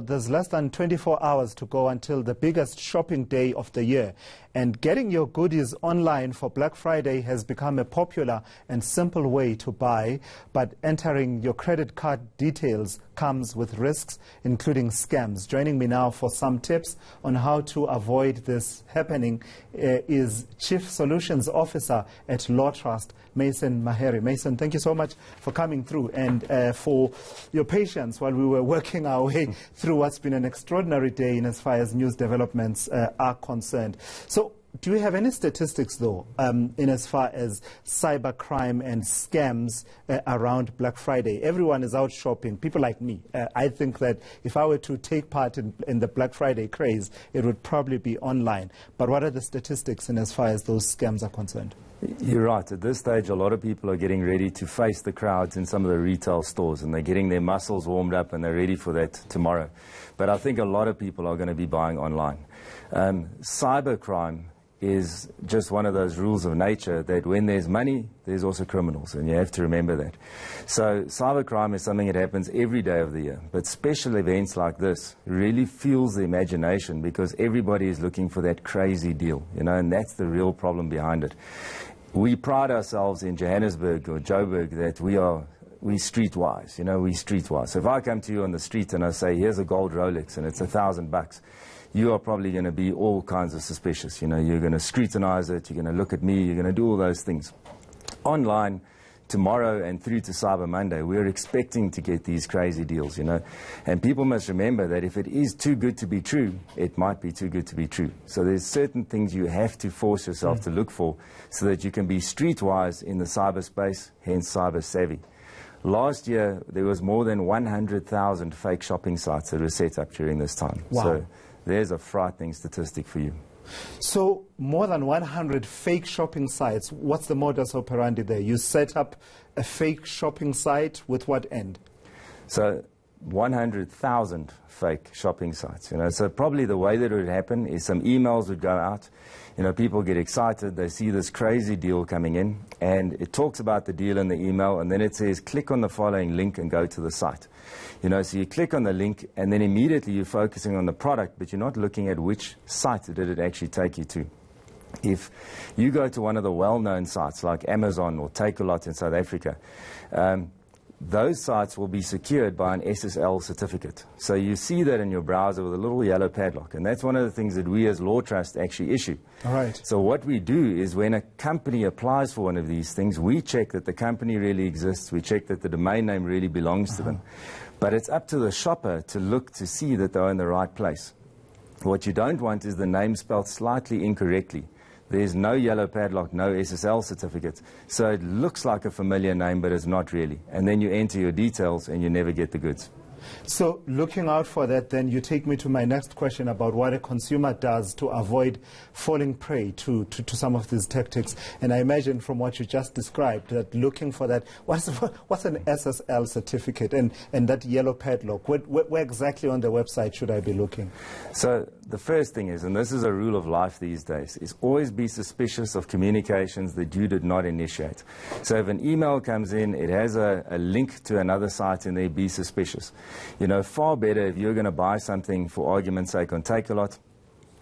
There's less than 24 hours to go until the biggest shopping day of the year, and getting your goodies online for Black Friday has become a popular and simple way to buy, but entering your credit card details comes with risks, including scams. Joining me now for some tips on how to avoid this happening is Chief Solutions Officer at Lawtrust, Mason Mahere. Mason, thank you so much for coming through and for your patience while we were working our way through what's been an extraordinary day in as far as news developments are concerned. So, do you have any statistics, though, in as far as cybercrime and scams around Black Friday? Everyone is out shopping, people like me. I think that if I were to take part in the Black Friday craze, it would probably be online. But what are the statistics in as far as those scams are concerned? You're right. At this stage, a lot of people are getting ready to face the crowds in some of the retail stores, and they're getting their muscles warmed up, and they're ready for that tomorrow. But I think a lot of people are going to be buying online. Cybercrime is just one of those rules of nature that when there's money, there's also criminals, and you have to remember that. So cybercrime is something that happens every day of the year, but special events like this really fuels the imagination because everybody is looking for that crazy deal, you know, and that's the real problem behind it. We pride ourselves in Johannesburg or Joburg that we streetwise, you know, we streetwise. So if I come to you on the street and I say, here's a gold Rolex and it's $1,000, you are probably going to be all kinds of suspicious. You know, you're going to scrutinize it, you're going to look at me, you're going to do all those things. Online, tomorrow and through to Cyber Monday, we're expecting to get these crazy deals, you know. And people must remember that if it is too good to be true, it might be too good to be true. So there's certain things you have to force yourself to look for so that you can be streetwise in the cyberspace, hence cyber savvy. Last year, there was more than 100,000 fake shopping sites that were set up during this time. Wow. So there's a frightening statistic for you. So more than 100 fake shopping sites. What's the modus operandi there? You set up a fake shopping site with what end? So 100,000 fake shopping sites. You know, so probably the way that it would happen is some emails would go out. You know, people get excited, they see this crazy deal coming in, and it talks about the deal in the email, and then it says, click on the following link and go to the site. You know, so you click on the link, and then immediately you're focusing on the product, but you're not looking at which site did it actually take you to. If you go to one of the well-known sites like Amazon or Takealot in South Africa, those sites will be secured by an SSL certificate. So you see that in your browser with a little yellow padlock, and that's one of the things that we as Lawtrust actually issue. All right. So what we do is when a company applies for one of these things, we check that the company really exists, we check that the domain name really belongs to them. But it's up to the shopper to look to see that they're in the right place. What you don't want is the name spelled slightly incorrectly. There's no yellow padlock, no SSL certificate. So it looks like a familiar name, but it's not really. And then you enter your details and you never get the goods. So looking out for that, then you take me to my next question about what a consumer does to avoid falling prey to some of these tactics. And I imagine from what you just described that looking for that, what's an SSL certificate and that yellow padlock? Where exactly on the website should I be looking? So the first thing is, and this is a rule of life these days, is always be suspicious of communications that you did not initiate. So if an email comes in, it has a link to another site in there, be suspicious. You know, far better if you're going to buy something, for argument's sake, on Takealot,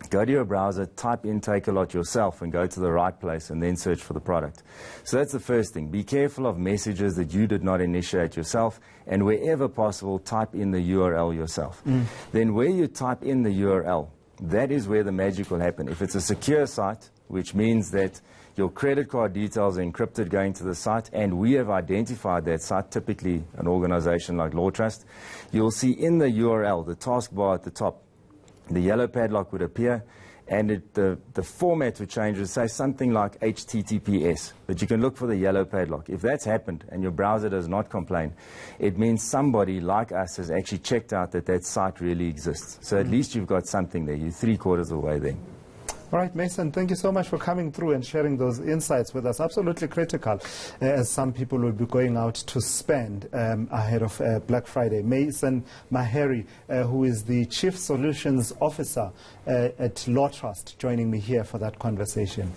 go to your browser, type in Takealot yourself and go to the right place and then search for the product. So that's the first thing. Be careful of messages that you did not initiate yourself, and wherever possible, type in the URL yourself. Then where you type in the URL, that is where the magic will happen. If it's a secure site, which means that your credit card details are encrypted going to the site, and we have identified that site, typically an organization like Lawtrust, you'll see in the URL, the taskbar at the top, the yellow padlock would appear, and the format would change to say something like HTTPS, but you can look for the yellow padlock. If that's happened and your browser does not complain, it means somebody like us has actually checked out that that site really exists. So at least you've got something there. You're 3/4 of the way there. All right, Mason, thank you so much for coming through and sharing those insights with us. Absolutely critical, as some people will be going out to spend ahead of Black Friday. Mason Mahere, who is the Chief Solutions Officer at Lawtrust, joining me here for that conversation.